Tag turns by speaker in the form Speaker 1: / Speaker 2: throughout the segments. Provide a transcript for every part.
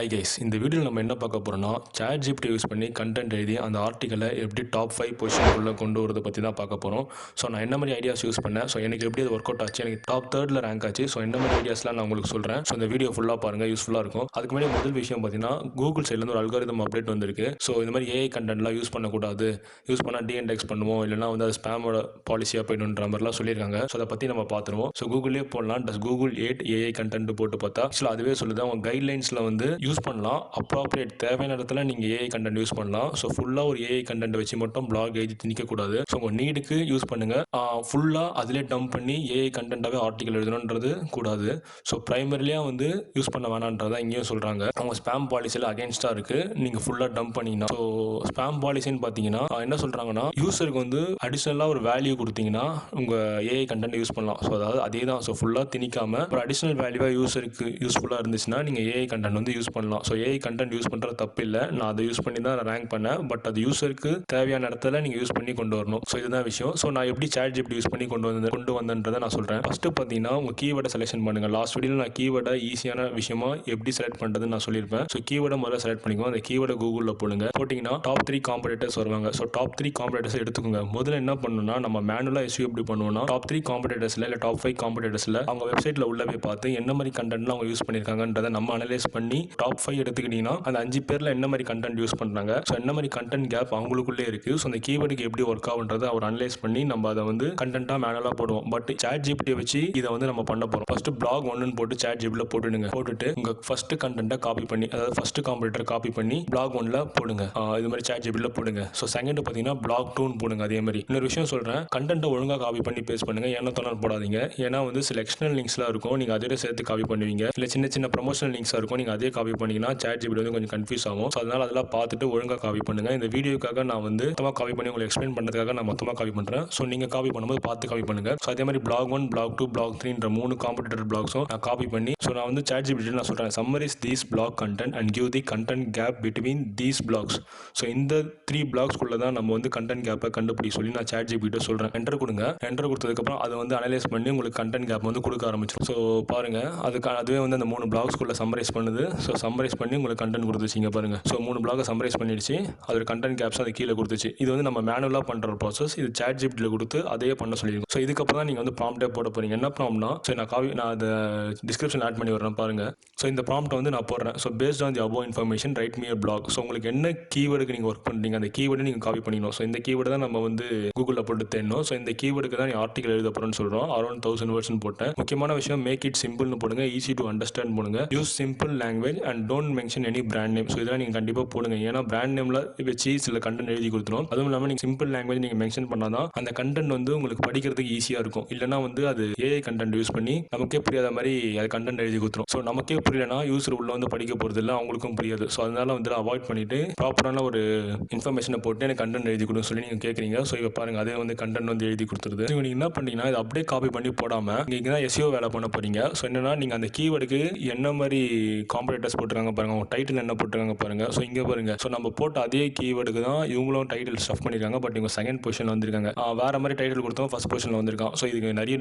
Speaker 1: Hi guys, இந்த வீடியோவில் நம்ம என்ன பார்க்க போகிறோம்னா ChatGPT யூஸ் பண்ணி கண்டென்ட் எழுதி அந்த ஆர்டிக்கலை எப்படி டாப் 5 பொசிஷனுக்குள்ளே கொண்டு வரதை பற்றி தான் பார்க்க போகிறோம். ஸோ நான் என்ன மாதிரி ஐடியாஸ் யூஸ் பண்ணேன், ஸோ எனக்கு எப்படி அது ஒர்க் அவுட் ஆச்சு, எனக்கு டாப் 3rd ரேங்க் ஆச்சு. ஸோ என்ன மாதிரி ஐடியாஸ்லாம் நான் உங்களுக்கு சொல்கிறேன். ஸோ இந்த வீடியோ ஃபுல்லாக பாருங்கள், யூஸ்ஃபுல்லாக இருக்கும். அதுக்கு முன்னாடி முதல் விஷயம் பார்த்தீங்கன்னா, கூகுள் சைட்லேருந்து ஒரு அல்காரிதம் அப்டேட் வந்திருக்கு. ஸோ இந்த மாதிரி ஏஐ கண்டென்ட்லாம் யூஸ் பண்ணக்கூடாது, யூஸ் பண்ணால் டிஎன்டெக்ஸ் பண்ணுவோம், இல்லைனா வந்து அது ஸ்பேமோட பாலிசியாக போயிடுன்ற மாதிரிலாம் சொல்லியிருக்காங்க. ஸோ அதை பற்றி நம்ம பார்த்துருவோம். ஸோ கூகுளே போடலாம், டஸ் கூகுள் 8 ஏஐ கண்டென்ட் போட்டு பார்த்தா ஆக்சுவலாக அதுவே சொல்லுது அவங்க கைட்லைன்ஸில் வந்து யூஸ் பண்ணலாம், அப்ராப்ரியேட் தேவையான இடத்துல நீங்கள் ஏஐ கண்டென்ட் யூஸ் பண்ணலாம். ஸோ ஃபுல்லாக ஒரு ஏஐ கண்டென்ட் வச்சு மட்டும் பிளாக் எழுதி திணிக்கக்கூடாது. ஸோ உங்கள் நீடுக்கு யூஸ் பண்ணுங்கள். ஃபுல்லாக அதிலே டம்ப் பண்ணி ஏஐ கண்டென்ட்டாகவே ஆர்டிக்கல் எழுதணுன்றது கூடாது. ஸோ ப்ரைமரிலியாக வந்து யூஸ் பண்ண வேணான்றதான் இங்கேயும் சொல்கிறாங்க. அவங்க ஸ்பேம் பாலிசியில் அகேன்ஸ்டாக இருக்குது நீங்கள் ஃபுல்லாக டம்ப் பண்ணிங்கன்னா. ஸோ ஸ்பேம் பாலிசின்னு பார்த்தீங்கன்னா என்ன சொல்கிறாங்கன்னா, யூஸருக்கு வந்து அடிஷ்னலாக ஒரு வேல்யூ கொடுத்தீங்கன்னா உங்கள் ஏஐ கண்டென்ட் யூஸ் பண்ணலாம். ஸோ அதாவது அதே தான். ஸோ ஃபுல்லாக திணிக்காமல் ஒரு அடிஷ்னல் வேல்யூவாக யூஸருக்கு யூஸ்ஃபுல்லாக இருந்துச்சுன்னா நீங்கள் ஏஐ கண்டென்ட் வந்து யூஸ் பண்ணலாம். ஸோ ஏஐ கண்டென்ட் யூஸ் பண்ணுறது தப்பு இல்லை, நான் அதை யூஸ் பண்ணி தான் ரேங்க் பண்ணேன். பட் அது யூஸருக்கு தேவையான இடத்துல நீங்கள் யூஸ் பண்ணி கொண்டு வரணும். ஸோ இதுதான் விஷயம். ஸோ நான் எப்படி ChatGPT யூஸ் பண்ணி கொண்டு வந்தேன்றதை நான் சொல்கிறேன். ஃபஸ்ட்டு பார்த்தீங்கன்னா உங்கள் கீவேர்டை செலெக்ஷன் பண்ணுங்கள். லாஸ்ட் வீடியோவில் நான் கீவேர்டை ஈஸியான விஷயமா எப்படி செலக்ட் பண்ணுறதுன்னு நான் சொல்லியிருப்பேன். ஸோ கீவேர்டை முதல்ல செலக்ட் பண்ணிக்கோங்க. அந்த கீவேர்டை கூகுளில் போடுங்க. போட்டிங்கன்னா டாப் 3 காம்படிட்டர்ஸ் வருவாங்க. ஸோ டாப் 3 காம்படிட்டர்ஸ் எடுத்துக்கோங்க. முதல்ல என்ன பண்ணணும்னா, நம்ம மேனுவலாக எஸ்யூ எப்படி பண்ணுவோம்னா, டாப் 3 காம்படிட்டர்ஸில் இல்லை டாப் 5 காம்படிட்டர்ஸில் அவங்க வெப்சைட்டில் உள்ள போய் பார்த்து என்ன மாதிரி கண்டென்ட்லாம் அவங்க யூஸ் பண்ணியிருக்காங்கன்றதை நம்ம அனலைஸ் பண்ணி டாப் 5 எடுத்துக்கிட்டிங்கன்னா அந்த 5 பேரில் என்ன மாதிரி கண்டென்ட் யூஸ் பண்ணுறாங்க, ஸோ என்ன மாதிரி கண்டென்ட் கேப் அவங்களுக்குள்ளே இருக்குது, ஸோ அந்த கீவேர்டுக்கு எப்படி ஒர்க் ஆகுன்றதை அவர் அனலைஸ் பண்ணி நம்ம அதை வந்து கண்டென்ட்டாக மேனுவலாக போடுவோம். பட் ChatGPT வச்சு இதை வந்து நம்ம பண்ண போகிறோம். ஃபஸ்ட்டு பிளாக் 1ன்னு போட்டு ChatGPTல போட்டுடுங்க. போட்டுட்டு உங்கள் ஃபஸ்ட்டு கண்டென்ட்டை காப்பி பண்ணி, அதாவது ஃபஸ்ட்டு காம்படிட்டர் காப்பி பண்ணி பிளாக் 1ல போடுங்க. இது மாதிரி ChatGPTல போடுங்க. ஸோ செகண்ட் பார்த்தீங்கன்னா பிளாக் 2ன்னு போடுங்க. அதே மாதிரி இன்னொரு விஷயம் சொல்கிறேன், கண்டென்ட்டை ஒழுங்காக காப்பி பண்ணி பேஸ்ட் பண்ணுங்க. ஏன்னா தொண்ணூறு போடாதீங்க. ஏன்னா வந்து சில எக்ஸ்டர்னல் லிங்க்ஸ்லாம் இருக்கும், நீங்கள் அதோட சேர்த்து காப்பி பண்ணுவீங்க. இல்லை சின்ன சின்ன ப்ரொமோஷனல் லிங்க்ஸாக இருக்கும், நீங்கள் அதே காப்பி பண்ணிங்கன்னா ChatGPT வந்து கொஞ்சம் கன்ஃபியூஸ் ஆகும். ஸோ அதனால் அதெல்லாம் பார்த்துட்டு ஒழுங்காக காப்பி பண்ணுங்கள். இந்த வீடியோக்காக நான் வந்து மொத்தமாக காப்பி பண்ணி உங்களுக்கு எக்ஸ்பிளைன் பண்ணுறதுக்காக நான் மொத்தமாக காப்பி பண்ணுறேன். ஸோ நீங்கள் காப்பி பண்ணும்போது பார்த்து காப்பி பண்ணுங்கள். ஸோ அதே மாதிரி பிளாக் 1, பிளாக் 2, பிளாக் 3ன்ற 3 காம்படிட்டர் பிளாக்ஸும் நான் காப்பி பண்ணி, ஸோ நான் வந்து ChatGPT நான் சொல்கிறேன், summarise these block content and give the content gap between these blocks. So இந்த 3 பிளாக்ஸ்குள்ளே தான் நம்ம வந்து கண்டென்ட் கேப்பை கண்டுபிடி சொல்லி நான் ChatGPT சொல்கிறேன். என்டர் கொடுங்க. என்டர் கொடுத்ததுக்கப்புறம் அதை வந்து அனலைஸ் பண்ணி உங்களுக்கு கண்டென்ட் கேப் வந்து கொடுக்க ஆரம்பிச்சிடும். ஸோ பாருங்கள், அதுவே வந்து அந்த 3 பிளாக்ஸ்குள்ளே சம்மரைஸ் பண்ணுது. ஸோ சம்மரைஸ் பண்ணி உங்களுக்கு கண்டென்ட் கொடுத்துச்சிங்க பாருங்கள். ஸோ 3 பிளாகை சம்மரைஸ் பண்ணிடுச்சு. அதோட கண்டென்ட் கேப்ஸ் அது கீழே கொடுத்துச்சு. இது வந்து நம்ம மேனுவலாக பண்ணுற ப்ராசஸ். இது ChatGPTல கொடுத்து அதையே பண்ண சொல்லியிருக்கோம். ஸோ இதுக்கப்புறம் தான் நீங்கள் வந்து ப்ராம்ப்டே போட போகிறீங்க. என்ன ப்ராம்ப்ட்னா, ஸோ நான் அதை டிஸ்கிரிப்ஷன் ஆட் பண்ணி வரேன் பாருங்கள். ஸோ இந்த ப்ராம்ப்ட்டை வந்து நான் போடுறேன். So based on the above information right me a blog. So உங்களுக்கு என்ன கீவேர்டுக்கு நீங்கள் ஒர்க் பண்ணுறீங்க அந்த கீவேர்டு நீங்கள் காப்பி பண்ணிக்கணும். ஸோ இந்த கீவேர்டு தான் நம்ம வந்து கூகுளில் போட்டு தேடணும். ஸோ இந்த கீவேர்டுக்கு தான் நீ ஆர்டிகல் எழுத போகிறோன்னு சொல்கிறோம். அரௌண்ட் 1000 வேர்ட்ஸ்னு போட்டேன். முக்கியமான விஷயம், மேக் இட் சிம்பிள்னு போடுங்க, ஈஸி டு அண்டர்ஸ்டாண்ட் போடுங்க, use simple language and don't mention any brand name. So இதெல்லாம் நீங்கள் கண்டிப்பாக போடுங்க. ஏன்னா பிராண்ட் நேமில் வச்சு சில கண்டென்ட் எழுதி கொடுத்துரும். அதுவும் இல்லாமல் நீங்கள் சிம்பிள் லாங்குவேஜ் நீங்கள் மென்ஷன் பண்ணால் தான் அந்த கண்டென்ட் வந்து உங்களுக்கு படிக்கிறதுக்கு ஈஸியாக இருக்கும். இல்லைனா வந்து அது ஏஐ கண்டென்ட் யூஸ் பண்ணி நமக்கே புரியாத மாதிரி அது கண்டென்ட் எழுதி கொடுத்துரும். ஸோ நமக்கே புரியலனா யூஸர் உள்ள வந்து படிக்க போகிறது இல்லை, அவங்களுக்கும் புரியாது. ஸோ அதனால வந்து அவாய்ட் பண்ணிட்டு ப்ராப்பரான ஒரு இன்ஃபர்மேஷனை போட்டு எனக்கு கண்டென்ட் எழுதி கொடுன்னு சொல்லி நீங்கள் கேட்குறீங்க. ஸோ இப்போ பாருங்கள், அதே வந்து கண்டென்ட் வந்து எழுதி கொடுத்துருது. நீங்கள் என்ன பண்ணீங்கன்னா, இதை அப்படியே காப்பி பண்ணி போடாமல் நீங்கள் தான் எஸ்இஓ வேலை பண்ண போகிறீங்க. ஸோ என்னன்னா, நீங்கள் அந்த கீவேர்டுக்கு என்ன மாதிரி காம்படிட்டர்ஸ் போட்டுருக்காங்க பாருங்கள், அவங்க டைட்டில் என்ன போட்டுருக்காங்க பாருங்கள். ஸோ இங்கே பாருங்கள், ஸோ நம்ம போட்ட அதே கீவேர்டுக்கு தான் இவங்களும் டைட்டில் ஸ்டஃப் பண்ணியிருக்காங்க. பட் இவங்க செகண்ட் பொசிஷனில் வந்திருக்காங்க. வேறு மாதிரி டைட்டில் கொடுத்தோம், ஃபஸ்ட் பொசிஷனில் வந்திருக்கான். ஸோ இதுக்கு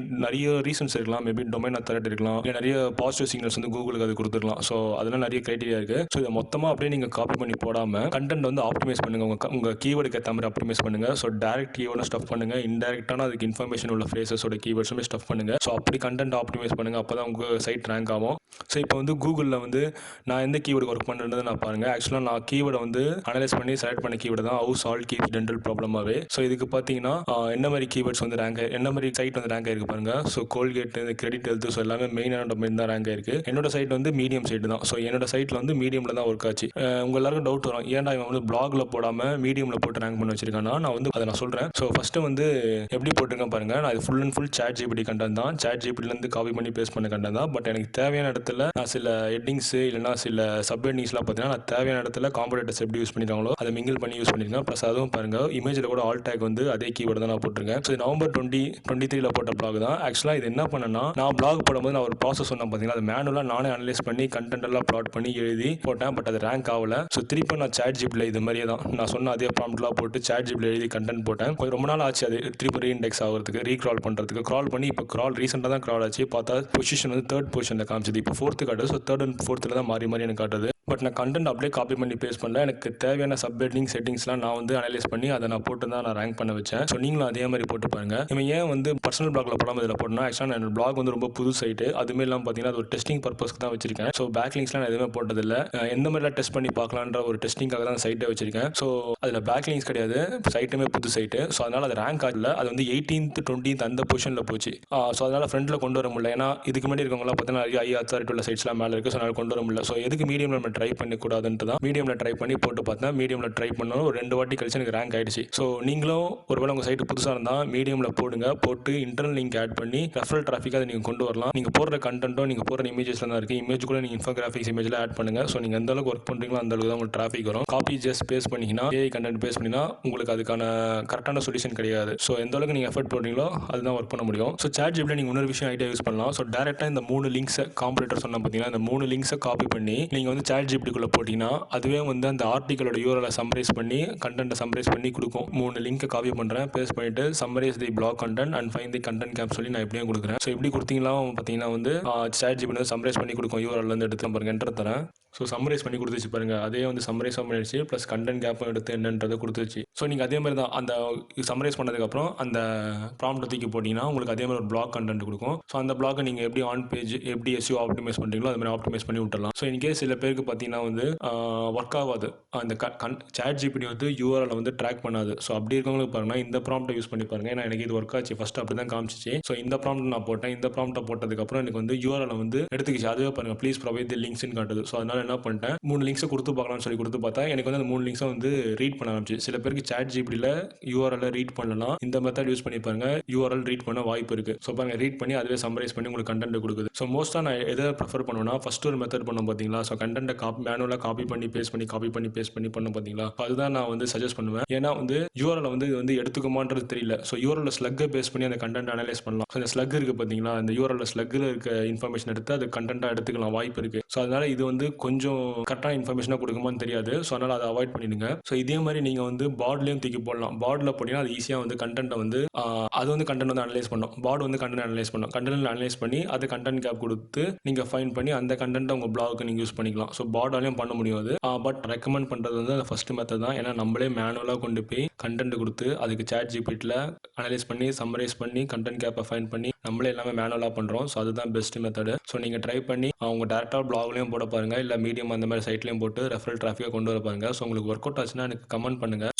Speaker 1: நிறைய ரீசன்ஸ் இருக்கலாம். மேபி டொமைன் அத்தாரிட்டி இருக்கலாம், இல்லை நிறைய பாசிட்டிவ் சிக்னல்ஸ் வந்து கூகுளுக்கு அது கொடுத்துருக்கலாம். ஸோ அதெல்லாம் நிறைய கிரைட்டீரியா இருக்குது. ஸோ இதை மொத்தமாக அப்படியே நீங்கள் காப்பி பண்ணி போடாமல் கண்டென்ட் வந்து ஆப்டிமைஸ் பண்ணுங்கள். உங்கள் கீவேர்டுக்கு ஏற்ற மாதிரி ஆப்டிமைஸ் பண்ணுங்கள். ஸோ டேரக்ட் கீவேர்டும் ஸ்டஃப் பண்ணுங்கள், இன்டெரக்டான அதுக்கு இன்ஃபர்மேஷன் உள்ள ஃப்ரேசஸோட கீவேர்ட்ஸுமே ஸ்டஃப் பண்ணுங்கள். ஸோ அப்படி கண்டென்ட் ஆப்டிமைஸ் பண்ணுங்கள். அப்போ தான் உங்கள் சைட் ரேங்க் ஆகும். ஸோ இப்போ வந்து கூகுளில் வந்து நான் எந்த கீவேர்டு ஒர்க் பண்ணுறது நான் பாருங்கள். ஆக்சுவலாக நான் கீவேர்டை வந்து அனலைஸ் பண்ணி செலக்ட் பண்ண கீவேர்டு தான் ஹவு சால்ட் கீப்ஸ் டென்டல் ப்ராப்ளமாகவே. ஸோ இதுக்கு பார்த்தீங்கன்னா என்ன மாதிரி கீவேர்ட்ஸ் வந்து ரேங்க், என்ன மாதிரி சைட் வந்து ரேங்க் ஆயிருக்கு பாருங்கள். So Colgate, credit health, so எல்லாமே மெயினான டொமைன் தான் ரேங்க் ஆயிருக்கு. என்னோட சைட் வந்து மீடியம் சைட் தான். ஸோ என்னோட சைட்டில் வந்து மீடியமில் தான் ஒர்க் ஆச்சு. உங்கள் எல்லாருக்கும் டவுட் வரும், ஏன்டா இவன் வந்து பிளாகில் போடாமல் மீடியமில் போட்டு ரேங்க் பண்ணி வச்சிருக்கானா. நான் வந்து அதை நான் சொல்கிறேன். ஸோ ஃபஸ்ட்டு வந்து எப்படி போட்டிருக்கேன் பாருங்கள். நான் இது full and full ChatGPT content தான். ChatGPTலேருந்து காப்பி பண்ணி பேஸ்ட் பண்ண கண்டென்ட் தான். பட் எனக்கு தேவையான இடத்துல நான் சில ஹெட்டிங்ஸு இல்லைனா சில சப் ஹெட்டிங்ஸ்லாம் பார்த்தீங்கன்னா நான் தேவையான இடத்துல காம்படிட்டர்ஸ் எப்படி யூஸ் பண்ணிருக்காங்களோ அதை மிங்கிள் பண்ணி யூஸ் பண்ணியிருக்கேன். ப்ளஸ் அதுவும் பாருங்கள், இமேஜில் கூட ஆல் டேக் வந்து அதே கீவேர்டு தான் நான் போட்டிருக்கேன். ஸோ நவம்பர் 2023 போட்ட பிளாக் தான். ஆக்சுவலாக இது என்ன பண்ணேன்னா, நான் பிளாக் போடும்போது நான் ஒரு ப்ராசஸ் சொன்னேன் பார்த்தீங்கன்னா, அது மேனுவலாக நானே அனலைஸ் பண்ணி கண்டென்ட் எல்லாம் ப்ளாட் பண்ணி எழுதி போட்டேன். பட் அது ரேங்க் ஆகல. ஸோ திருப்பி நான் ChatGPTல இது மாதிரியே தான் நான் சொன்ன அதே ப்ராம்ப்ட்லாம் போட்டு ChatGPTல எழுதி கண்டென்ட் போட்டேன். கொஞ்சம் ரொம்ப நாள் ஆச்சு அது திருப்பி ரீஇண்டெக்ஸ் ஆகிறதுக்கு, ரீக்ரால் பண்ணுறதுக்கு. க்ரால் பண்ணி இப்போ ரீசெண்டாக தான் க்ரால் ஆச்சு. பார்த்தா பொசிஷன் வந்து 3rd பொசிஷனில் காமிச்சது. இப்போ 4th காட்டுது. ஸோ 3rd and 4th தான் மாறி எனக்கு காட்டுது. பட் நான் கண்டென்ட் அப்படியே காப்பி பண்ணி பேஸ்ட் பண்ணல. எனக்கு தேவையான சப்ஹெட்டிங் செட்டிங்ஸ்லாம் நான் வந்து அனலைஸ் பண்ணி அதை நான் போட்டு தான் நான் ரேங்க் பண்ண வச்சேன். ஸோ நீங்களும் அதே மாதிரி போட்டு பாருங்க. இவன் ஏன் வந்து பர்சனல் பிளாக்ல போடாம இதில் போட்டேன்னா, ஆக்சுவலாக என்னோட பிளாக் வந்து ரொம்ப புது சைட்டு. அதுவுமே இல்லாமல் பார்த்தீங்கன்னா அது ஒரு டெஸ்டிங் பர்பஸ்க்கு தான் வச்சிருக்கேன். ஸோ பேக்லிங்ஸ்லாம் நான் எதுவுமே போட்டதில்லை. எந்த மாதிரிலாம் டெஸ்ட் பண்ணி பார்க்கலான்ற ஒரு டெஸ்டிங்காக தான் சைட்டை வச்சிருக்கேன். ஸோ அதில் பேக்லிங்ஸ் கிடையாது, சைட்டுமே புது சைட்டு. ஸோ அதனால் அது ரேங்க் ஆகல. அது வந்து 18th 20th அந்த பொசிஷனில் போச்சு. ஸோ அதனால் ஃப்ரண்ட்டில் கொண்டு வர முடியல. ஏன்னா இதுக்கு முன்னாடி இருக்கவங்களாம் பார்த்தீங்கன்னா நிறைய அத்தாரிட்டி உள்ள சைட்ஸ்லாம் மேலே இருக்குது. ஸோ அதனால் கொண்டு வர முடியல. ஸோ எதுக்கு மீடியமில் நம்ம ட்ரை பண்ணிக்கூடாதுன்ட்டு தான் மீடியமில் ட்ரை பண்ணி போட்டு பார்த்தேன். மீடியமில் ட்ரை பண்ணாலும் ஒரு 2 வாட்டி கழிச்சு எனக்கு ரேங்க் ஆயிடுச்சு. ஸோ நீங்களும் ஒருவேளை உங்கள் சைட்டு புதுசாக இருந்தால் மீடியமில் போடுங்க. போட்டு இன்டர்னல் லிங்க் ஆட் பண்ணி ரெஃபரல் டிராஃபிக் அதை நீங்கள் கொண்டு வரலாம். நீங்கள் போடுற கண்டென்ட்டும் நீங்கள் போடுற இமேஜஸ்ல தான் இருக்குது. இமேஜ் கூட நீங்கள் இன்ஃபோகிராஃபிக்ஸ் இமேஜில் ஆட் பண்ணுங்கள். ஸோ நீங்கள் எந்த அளவுக்கு ஒர்க் பண்ணுறீங்களோ அந்த அளவுக்கு தான் உங்களுக்கு டிராஃபிக் வரும். காப்பி ஜஸ்ட் பேஸ் பண்ணிங்கன்னா ஏஐ கண்டென்ட் பேஸ் பண்ணினா உங்களுக்கு அதுக்கான கரெக்டான சொல்யூஷன் கிடையாது. ஸோ எந்த அளவுக்கு நீங்கள் எஃபர்ட் போடுறீங்களோ அதுதான் ஒர்க் பண்ண முடியும். ஸோ சாட் ஜிபியில் நீங்கள் இன்னொரு விஷயம் ஐடியா யூஸ் பண்ணலாம். ஸோ டேரெக்டாக இந்த 3 லிங்க்ஸை காம்படிட்டர் சொன்னால் பார்த்தீங்கன்னா இந்த 3 லிங்க்ஸை காப்பி பண்ணி நீங்கள் வந்து சாட் ஜிபிக்குள்ளே போட்டிங்கன்னா அதுவே வந்து அந்த ஆர்டிகளோட யூஆர்எல் சம்மரைஸ் பண்ணி கண்டென்ட்டை சம்மரைஸ் பண்ணி கொடுக்கும். 3 லிங்க்கை காப்பி பண்ணுறேன், பேஸ்ட் பண்ணிட்டு summarise the block content and find the content gap சொல்லி நான் எப்படியும் கொடுக்குறேன். ஸோ இப்படி கொடுத்தீங்களா பார்த்தீங்கன்னா வந்து சாட் ஜிபி வந்து சம்மரைஸ் பண்ணி கொடுக்கும். யூஆர்எல் வந்து எடுத்து பாருங்க, என்டர் தரேன். ஸோ சம்மரைஸ் பண்ணி கொடுத்துச்சு பாருங்க. அதே வந்து சம்மரைஸ் பண்ணிடுச்சு, ப்ளஸ் கண்டென்ட் கேப்பும் எடுத்து என்னன்றதை கொடுத்துச்சு. ஸோ நீங்கள் அதே மாதிரி தான் அந்த சம்மரைஸ் பண்ணதுக்கப்புறம் அந்த ப்ராம்ப்ட் தூக்கி போட்டிங்கன்னா உங்களுக்கு அதே மாதிரி ஒரு பிளாக் கண்டென்ட் கொடுக்கும். ஸோ அந்த பிளாக்கை நீங்கள் எப்படி ஆன் பேஜ் எப்படி எஸ்யூ ஆப்டிமைஸ் பண்ணுறீங்களோ அது மாதிரி ஆப்டிமைஸ் பண்ணி விட்டுறலாம். ஸோ இன்கேஸ் சில பேருக்கு பார்த்தீங்கன்னா வந்து ஒர்க் ஆகாது, அந்த சாட் ஜிபிடி வந்து யூஆர்எல் வந்து ட்ராக் பண்ணாது. ஸோ அப்படி இருக்கவங்களுக்கு பாருங்கன்னா இந்த ப்ராம்ப்ட்டை யூஸ் பண்ணி பாருங்க. ஏன்னா எனக்கு இது ஒர்க் ஆச்சு, ஃபர்ஸ்ட் அப்படி தான் காமிச்சிச்சு. ஸோ இந்த ப்ராம்ப்ட் நான் போட்டேன். இந்த ப்ராம்ப்ட்டை போட்டதுக்கப்புறம் எனக்கு வந்து யூஆர்எல் வந்து எடுத்துக்கிச்சு. அதுவே பாருங்க ப்ளீஸ் ப்ரொவைட் தி லிங்க்ஸ்னு காட்டுது. ஸோ அதனால என்ன பண்ணிட்டேன், 3 லிங்க்ஸை கொடுத்து பார்க்கலாம்னு சொல்லி கொடுத்து பார்த்தா எனக்கு வந்து அந்த 3 லிங்க்ஸை வந்து ரீட் பண்ண ஆரம்பிச்சு. சில பேருக்கு சாட் ஜிபிடியில் யூஆர்எல் ரீட் பண்ணலாம், இந்த மெத்தட் யூஸ் பண்ணி பாருங்க, யூஆர்எல் ரீட் பண்ண வாய்ப்பு இருக்கு. ஸோ பாருங்க ரீட் பண்ணி அதுவே சம்மரைஸ் பண்ணி உங்களுக்கு கண்டென்ட் கொடுக்குது. ஸோ மோஸ்ட்டாக நான் எதை ப்ரிஃபர் பண்ணுவேன்னா ஃபர்ஸ்ட் ஒரு மெத்தட் பண்ணோம் பார்த்தீங்களா, ஸோ கண்டென்ட்டை மேனுவலாக காப்பி பண்ணி பேஸ்ட் பண்ணி காப்பி பண்ணி பேஸ்ட் பண்ணி பண்ண பார்த்தீங்களா, அதுதான் நான் வந்து சஜஸ்ட் பண்ணுவேன். ஏன்னா வந்து யூஆர்எல் வந்து இது வந்து எடுத்துக்குமான்றது தெரியல. ஸோ யூஆர்எல் ஸ்லக்கை பேஸ் பண்ணி அந்த கண்டென்ட் அனலைஸ் பண்ணலாம். ஸோ அந்த ஸ்லக் இருக்குது பார்த்தீங்களா, அந்த யூஆர்எல் ஸ்லக்கில் இருக்க இன்ஃபர்மேஷன் எடுத்து அது கண்டென்ட்டாக எடுத்துக்கலாம் வாய்ப்பு இருக்குது. ஸோ அதனால இது வந்து கொஞ்சம் கரெக்டான இன்ஃபர்மேஷனாக கொடுக்குமான்னு தெரியாது. ஸோ அதனால் அதை அவாய்ட் பண்ணிடுங்க. ஸோ இதே மாதிரி நீங்கள் வந்து பாட்லேயும் தூக்கி போடலாம். பாடில் போட்டிங்கன்னா அது ஈஸியாக வந்து கண்டென்ட்டை வந்து அது வந்து கண்டென்ட் வந்து அனலைஸ் பண்ணும். பாட் வந்து கண்டென்ட் அனலைஸ் பண்ணும். கண்டென்ட் அனலைஸ் பண்ணி அது கண்டென்ட் கேப் கொடுத்து நீங்கள் ஃபைன் பண்ணி அந்த கண்டென்ட்டை உங்கள் பிளாக்கு நீங்கள் யூஸ் பண்ணிக்கலாம். ஸோ பாடாலையும் பண்ண முடியும் அது. பட் ரெக்கமெண்ட் பண்ணுறது வந்து அந்த ஃபஸ்ட்டு மெத்தட் தான். ஏன்னா நம்மளே மேனுவலாக கொண்டு போய் கண்டென்ட் கொடுத்து அதுக்கு சாட் ஜிபிடியில் அனலைஸ் பண்ணி சம்மரைஸ் பண்ணி கண்டென்ட் கேப்பை ஃபைன் பண்ணி நம்மளே எல்லாமே மேனுவலாக பண்ணுறோம். ஸோ அதுதான் பெஸ்ட் மெத்தடு. ஸோ நீங்கள் ட்ரை பண்ணி அவங்க டேரெக்டாக பிளாக்லையும் போட பாருங்கள், இல்லை மீடியம் அந்த மாதிரி சைட்லையும் போட்டு ரெஃபரல் டிராஃபிக்கை கொண்டு வர பாருங்கள். ஸோ உங்களுக்கு ஒர்க் அவுட் ஆச்சுன்னா எனக்கு கமெண்ட் பண்ணுங்கள்.